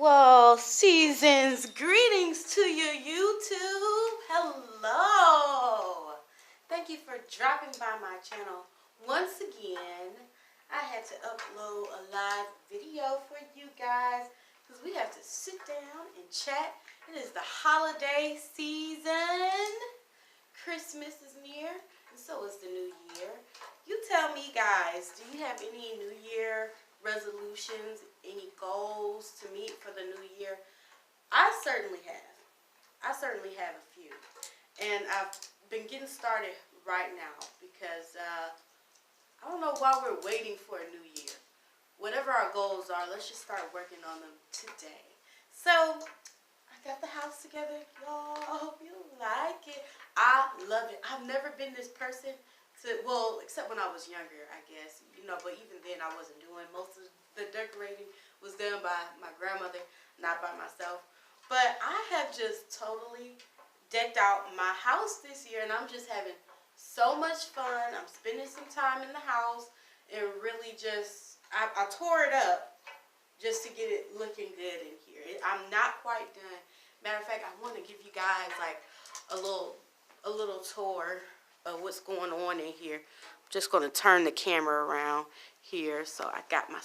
Well, seasons, greetings to your YouTube. Hello. Thank you for dropping by my channel once again. I had to upload a live video for you guys because we have to sit down and chat. It is the holiday season. Christmas is near, and so is the new year. You tell me, guys, do you have any New Year resolutions, any goals to meet for the new year? I certainly have. I certainly have a few. And I've been getting started right now because I don't know why we're waiting for a new year. Whatever our goals are, let's just start working on them today. So, I got the house together, y'all. I hope you like it. I love it. I've never been this person well, except when I was younger, I guess. But even then I wasn't doing most of the decorating was done by my grandmother, not by myself. But I have just totally decked out my house this year, and I'm just having so much fun. I'm spending some time in the house and really just, I tore it up just to get it looking good in here. I'm not quite done. Matter of fact, I want to give you guys like a little tour of what's going on in here. I'm just going to turn the camera around here. So I got my,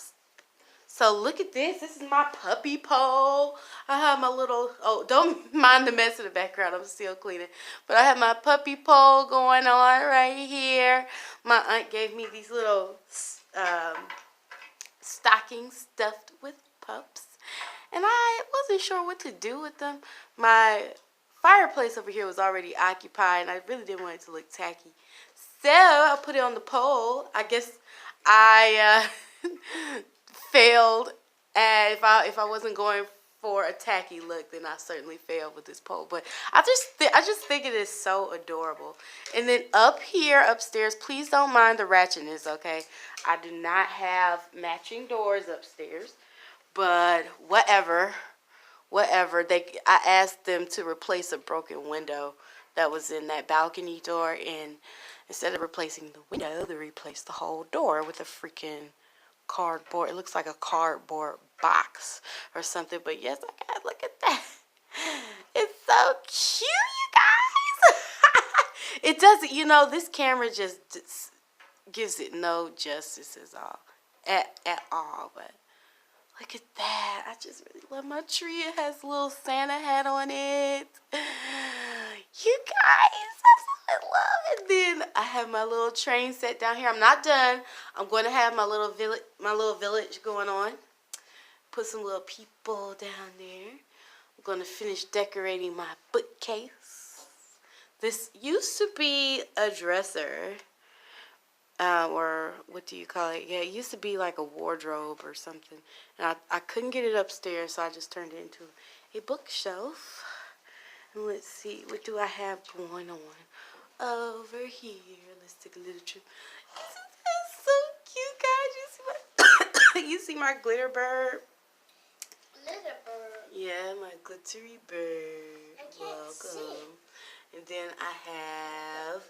so look at this. This is my puppy pole. I have my little, oh, don't mind the mess in the background. I'm still cleaning. But I have my puppy pole going on right here. My aunt gave me these little stockings stuffed with pups. And I wasn't sure what to do with them. My fireplace over here was already occupied, and I really didn't want it to look tacky. So I put it on the pole. I guess I failed. And if I wasn't going for a tacky look, then I certainly failed with this pole. But I just think it is so adorable. And then up here upstairs, please don't mind the ratchetness, okay? I do not have matching doors upstairs. But whatever, I asked them to replace a broken window that was in that balcony door, and instead of replacing the window, they replaced the whole door with a freaking cardboard. It looks like a cardboard box or something, but yes, okay, look at that. It's so cute, you guys. It doesn't, this camera just gives it no justice at all, but look at that. I just really love my tree. It has a little Santa hat on it. You guys, I love it. Then I have my little train set down here. I'm not done. I'm going to have my little village going on. Put some little people down there. I'm going to finish decorating my bookcase. This used to be a dresser. Or what do you call it? Yeah, it used to be like a wardrobe or something. And I couldn't get it upstairs, so I just turned it into a bookshelf. And let's see, what do I have going on over here? Let's take a little trip. Isn't that so cute, guys? You see my glitter bird? Glitter bird? Yeah, my glittery bird. I can't see. And then I have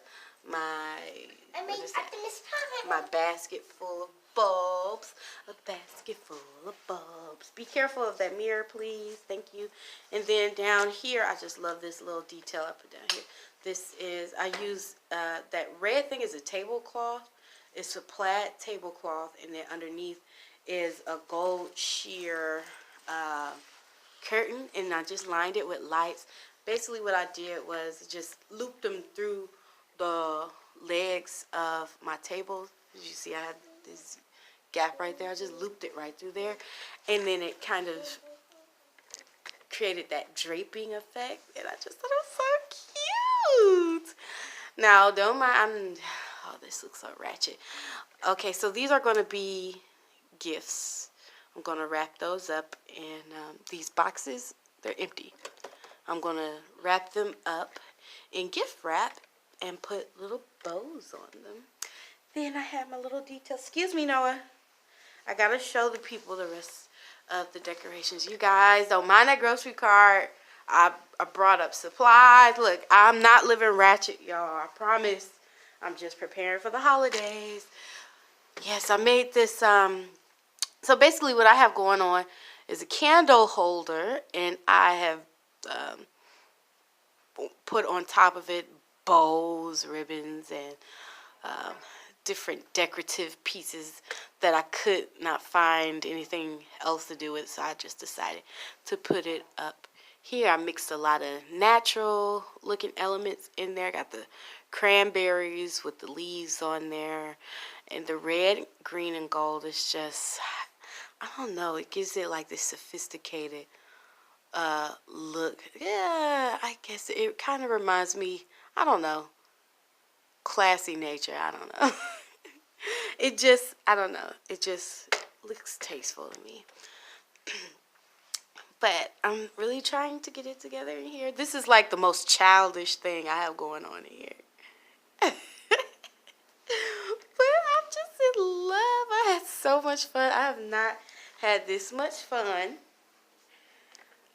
my basket full of bulbs. A basket full of bulbs. Be careful of that mirror, please. Thank you. And then down here, I just love this little detail I put down here. This is, I use, that red thing is a tablecloth. It's a plaid tablecloth, and then underneath is a gold sheer curtain, and I just lined it with lights. Basically what I did was just loop them through the legs of my table. As you see, I have this gap right there. I just looped it right through there, and then it kind of created that draping effect, and I just thought it was so cute. Now, don't mind, oh, this looks so ratchet. Okay, so these are going to be gifts. I'm going to wrap those up, and these boxes, they're empty. I'm going to wrap them up in gift wrap and put little bows on them. Then I have my little details. Excuse me, Noah. I got to show the people the rest of the decorations. You guys, don't mind that grocery cart. I brought up supplies. Look, I'm not living ratchet, y'all. I promise. I'm just preparing for the holidays. Yes, I made this So basically what I have going on is a candle holder, and I have put on top of it bows, ribbons, and um, different decorative pieces that I could not find anything else to do with, so I just decided to put it up here. I mixed a lot of natural looking elements in there. Got the cranberries with the leaves on there, and the red, green, and gold is just, I don't know, it gives it like this sophisticated look. Yeah, I guess it kind of reminds me, I don't know, classy nature. I don't know. It just, I don't know. It just looks tasteful to me. But I'm really trying to get it together in here. This is like the most childish thing I have going on in here. But I'm just in love. I had so much fun. I have not had this much fun.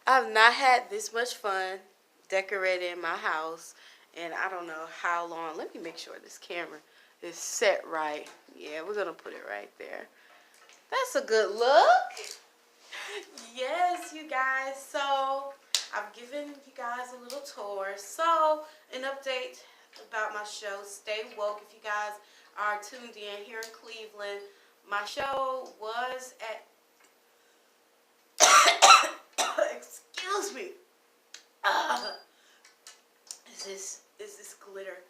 I've not had this much fun decorating my house, and I don't know how long. Let me make sure this camera is set right. Yeah, we're gonna put it right there. That's a good look. Yes, you guys. So I've given you guys a little tour. So an update about my show, Stay Woke. If you guys are tuned in here in Cleveland, my show was at excuse me. Is this glitter?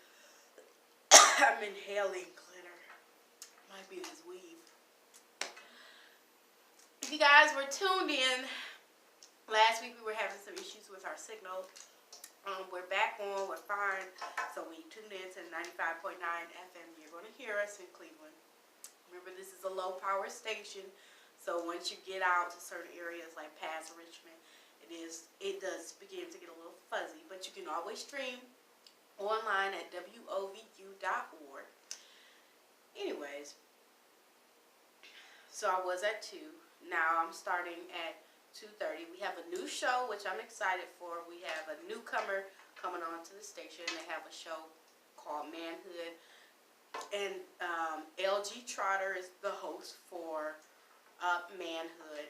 I'm inhaling glitter. Might be this weave. If you guys were tuned in, last week we were having some issues with our signal. We're back on. We're fine. So when you tune in to 95.9 FM, you're going to hear us in Cleveland. Remember, this is a low power station. So once you get out to certain areas like past Richmond, it does begin to get a little fuzzy. But you can always stream online at wovu.org. Anyways, so I was at 2. Now I'm starting at 2:30. We have a new show, which I'm excited for. We have a newcomer coming on to the station. They have a show called Manhood. And LG Trotter is the host for Manhood.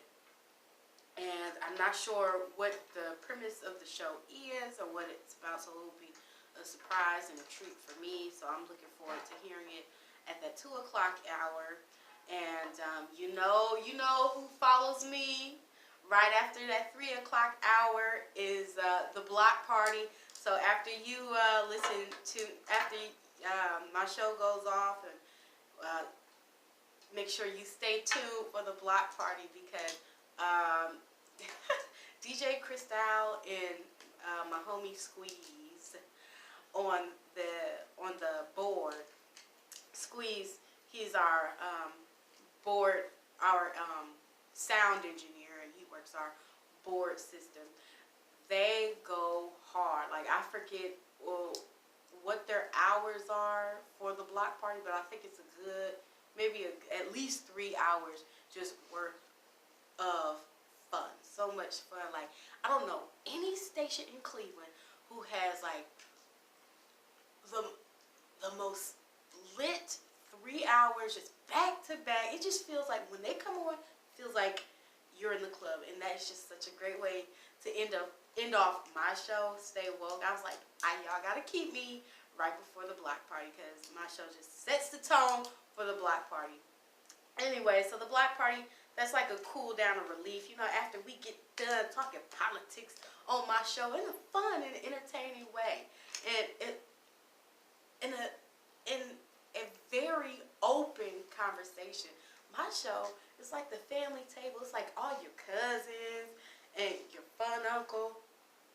And I'm not sure what the premise of the show is or what it's about, so it will be a surprise and a treat for me. So I'm looking forward to hearing it at that 2 o'clock hour. And you know who follows me right after that 3 o'clock hour is the block party. So after you listen to, after my show goes off, and make sure you stay tuned for the block party, because DJ Cristal and my homie Squeeze on the board. Squeeze, he's our board, our sound engineer, and he works our board system. They go hard. Like, I forget what their hours are for the block party, but I think it's a good, maybe at least 3 hours just worth of fun. So much fun. Like, I don't know any station in Cleveland who has like the most lit 3 hours just back to back. It just feels like when they come on, it feels like you're in the club, and that's just such a great way to end off my show, Stay Woke. I was like, y'all gotta keep me right before the block party, because my show just sets the tone for the block party. Anyway, so the block party, that's like a cool down and relief. You know, after we get done talking politics on my show in a fun and entertaining way, and in a very open conversation. My show is like the family table. It's like all your cousins and your fun uncle.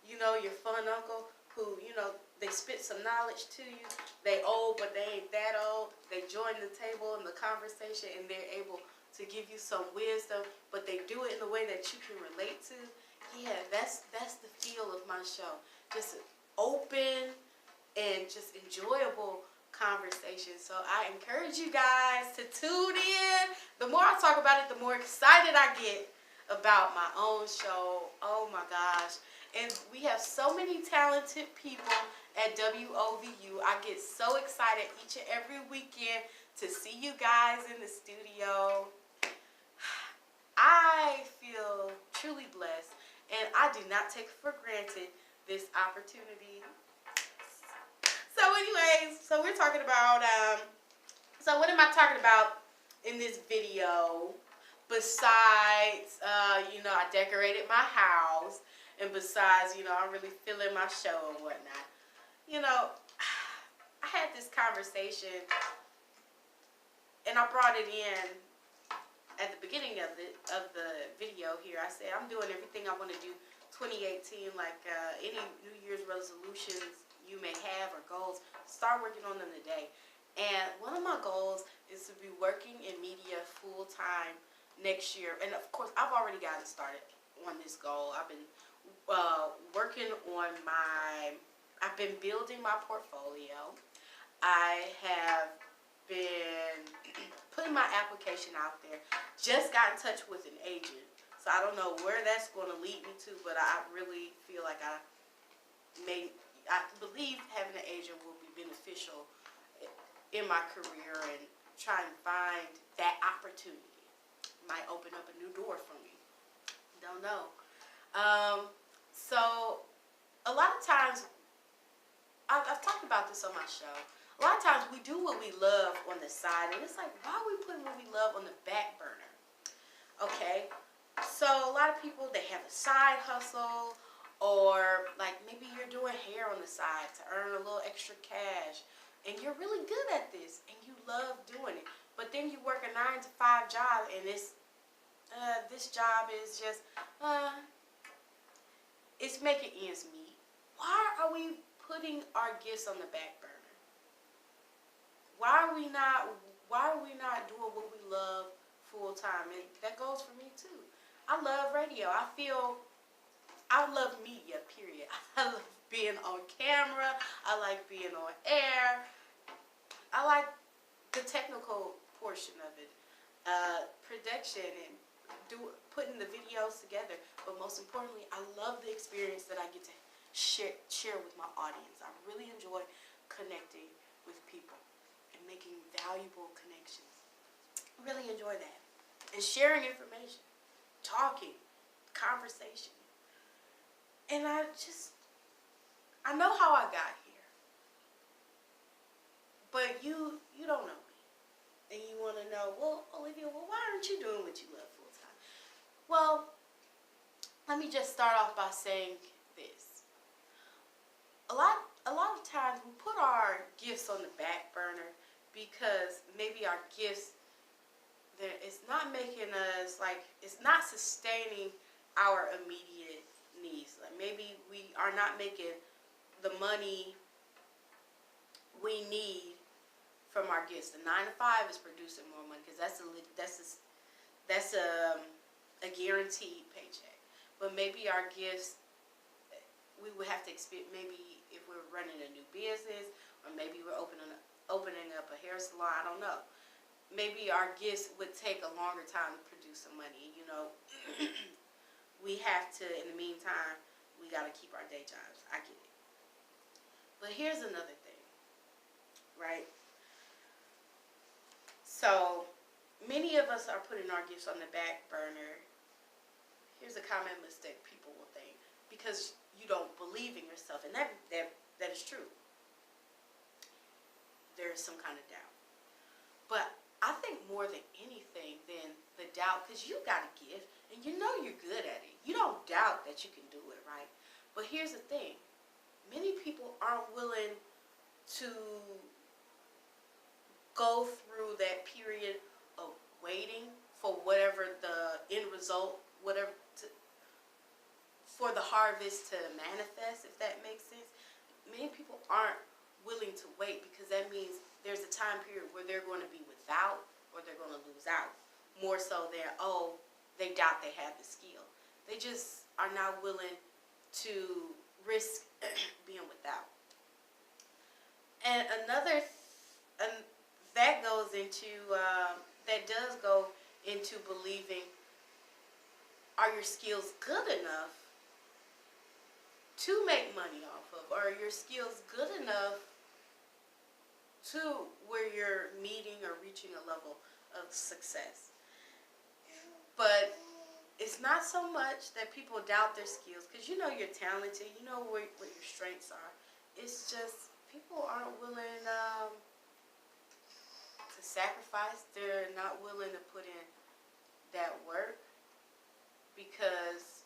You know, your fun uncle who, you know, they spit some knowledge to you. They old, but they ain't that old. They join the table in the conversation, and they're able to give you some wisdom, but they do it in a way that you can relate to. Yeah, that's the feel of my show. Just open and just enjoyable conversation. So I encourage you guys to tune in. The more I talk about it, the more excited I get about my own show. Oh my gosh. And we have so many talented people at WOVU. I get so excited each and every weekend to see you guys in the studio. I feel truly blessed, and I do not take for granted this opportunity. So, anyways, so we're talking about. So, what am I talking about in this video? Besides, I decorated my house, and besides, I'm really feeling my show and whatnot. You know, I had this conversation, and I brought it in at the beginning of the video here. I said I'm doing everything I want to do 2018, like any New Year's resolutions you may have or goals, start working on them today. And one of my goals is to be working in media full time next year. And of course, I've already gotten started on this goal. I've been working on I've been building my portfolio. I have been putting my application out there. Just got in touch with an agent. So I don't know where that's going to lead me to, but I really feel like I believe having an agent will be beneficial in my career and try and find that opportunity. Might open up a new door for me. Don't know. So a lot of times, I've talked about this on my show. A lot of times we do what we love on the side, and it's like, why are we putting what we love on the back burner? Okay, so a lot of people, they have a side hustle, or like maybe you're doing hair on the side to earn a little extra cash, and you're really good at this, and you love doing it. But then you work a 9-to-5 job, and this job is just it's making ends meet. Why are we putting our gifts on the back burner? Why are we not doing what we love full time? And that goes for me too. I love radio. I love media, period. I love being on camera. I like being on air. I like the technical portion of it. Production and putting the videos together. But most importantly, I love the experience that I get to share with my audience. I really enjoy connecting with people and making valuable connections. I really enjoy that. And sharing information, talking, conversation. And I know how I got here. But you don't know me. And you want to know, well, Olivia, why aren't you doing what you love full time? Well, let me just start off by saying this. A lot of times we put our gifts on the back burner because maybe our gifts, it's not making us, like, it's not sustaining our immediate needs. Like maybe we are not making the money we need from our gifts. The 9-to-5 is producing more money because that's a guaranteed paycheck. But maybe our gifts, we would have to expect, maybe if we're running a new business, or maybe we're opening up a hair salon, I don't know. Maybe our gifts would take a longer time to produce some money. We have to, in the meantime, we got to keep our day jobs. I get it. But here's another thing, right? So many of us are putting our gifts on the back burner. Here's a common mistake people will think, because you don't believe in yourself, and that is true. There is some kind of doubt. But I think more than anything than the doubt, because you got a gift, and you know you're good at it. You don't doubt that you can do it, right? But here's the thing. Many people aren't willing to go through that period of waiting for whatever the end result, for the harvest to manifest, if that makes sense. Many people aren't willing to wait because that means there's a time period where they're going to be without or they're going to lose out. More so than, they doubt they have the skill. They just are not willing to risk being without. And that does go into believing, are your skills good enough to make money off of? Are your skills good enough to where you're meeting or reaching a level of success? But it's not so much that people doubt their skills, because you know you're talented, you know what your strengths are. It's just people aren't willing to sacrifice. They're not willing to put in that work because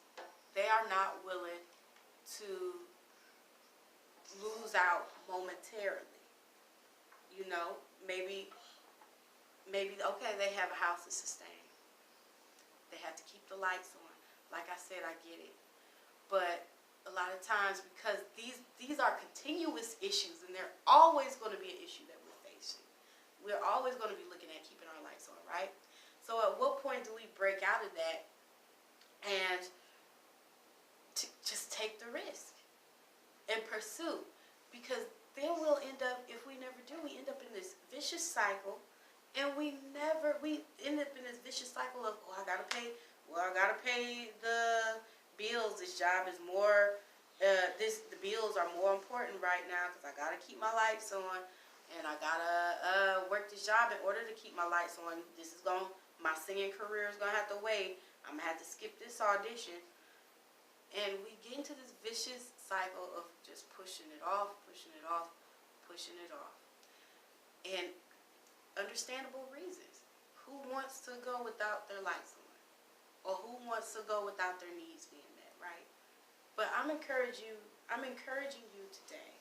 they are not willing to lose out momentarily. You know, maybe okay, they have a house to sustain. They have to keep the lights on. Like I said, I get it. But a lot of times, because these are continuous issues, and they're always going to be an issue that we're facing. We're always going to be looking at keeping our lights on, right? So at what point do we break out of that and just take the risk and pursue? Because then we'll end up, if we never do, we end up in this vicious cycle. And we end up in this vicious cycle of, I gotta pay the bills. This job is more, the bills are more important right now because I gotta keep my lights on, and I gotta work this job in order to keep my lights on. My singing career is gonna have to wait. I'm gonna have to skip this audition. And we get into this vicious cycle of just pushing it off. And understandable reasons. Who wants to go without their lights on? Or who wants to go without their needs being met, right? But I'm encouraging you today.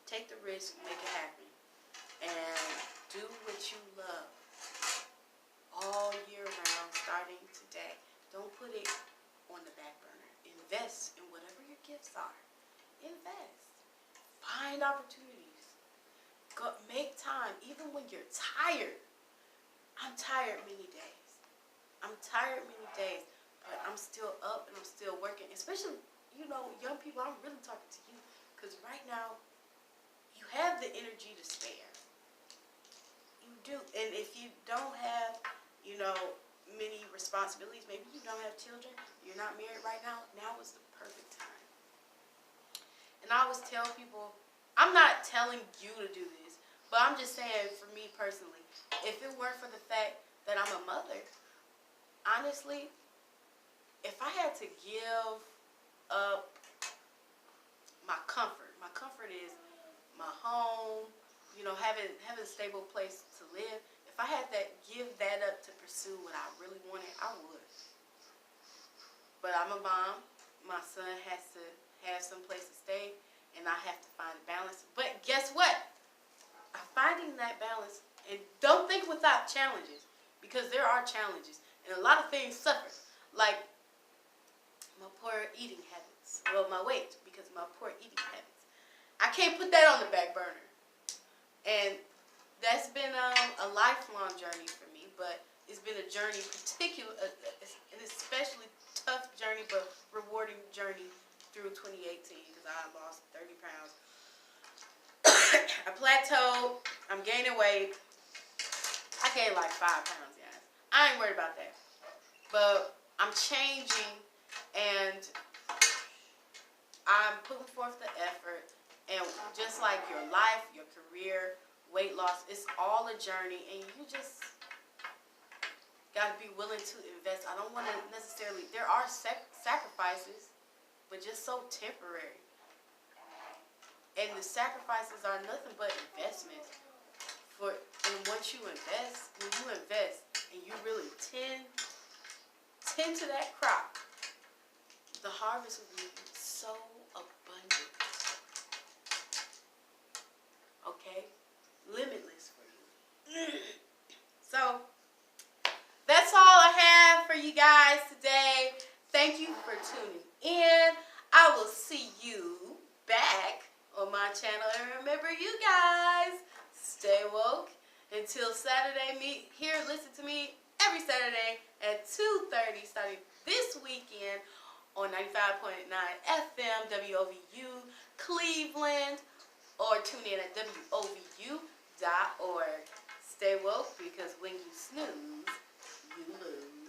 Take the risk, make it happen. And do what you love all year round, starting today. Don't put it on the back burner. Invest in whatever your gifts are. Invest. Find opportunities. Go, make time, even when you're tired. I'm tired many days. But I'm still up and I'm still working. Especially, young people, I'm really talking to you. Because right now, you have the energy to spare. You do. And if you don't have, many responsibilities, maybe you don't have children, you're not married right now, now is the perfect time. And I always tell people, I'm not telling you to do this, but I'm just saying, for me personally, if it weren't for the fact that I'm a mother, honestly, if I had to give up my comfort is my home, having a stable place to live. If I had to give that up to pursue what I really wanted, I would. But I'm a mom. My son has to have some place to stay, and I have to find a balance. But guess what? I'm finding that balance, and don't think without challenges, because there are challenges, and a lot of things suffer, like my poor eating habits. Well, my weight, because of my poor eating habits. I can't put that on the back burner, and that's been a lifelong journey for me. But it's been a journey, an especially tough journey, but rewarding journey through 2018, because I lost 30 pounds. I plateaued. I'm gaining weight. I gained like 5 pounds, guys. I ain't worried about that. But I'm changing, and I'm putting forth the effort. And just like your life, your career, weight loss, it's all a journey, and you just got to be willing to invest. I don't want to necessarily, there are sacrifices, but just so temporary. And the sacrifices are nothing but investments. And once you invest, and you really tend to that crop, the harvest will be so abundant. Okay? Limitless for you. So, that's all I have for you guys today. Thank you for tuning in. I will see you back on my channel. And remember, you guys, stay woke. Until Saturday, listen to me every Saturday at 2:30 starting this weekend on 95.9 FM WOVU Cleveland, or tune in at WOVU.org. Stay woke, because when you snooze, you lose.